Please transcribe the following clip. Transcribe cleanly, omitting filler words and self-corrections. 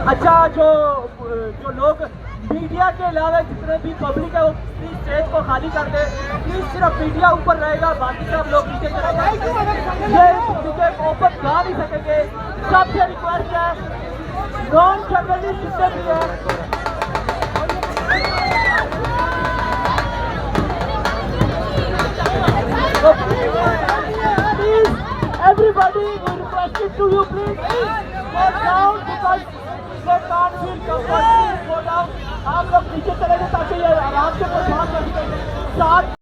अच्छा, जो लोग मीडिया के अलावा जितने भी पब्लिक है वो प्लीज स्टेज को खाली कर दे। प्लीज सिर्फ मीडिया ऊपर रहेगा, बाकी सब लोग नीचे चले जाएंगे। ये क्योंकि ओपन गा नहीं सकेंगे। सबसे रिक्वेस्ट है, नॉन जर्नलिस्ट जितने भी है तो please everybody we requested to you please go down because they can't feel comfortable. Go down, आप लोग नीचे चले जाए ताकि ये आराम से परफॉर्म कर सकें।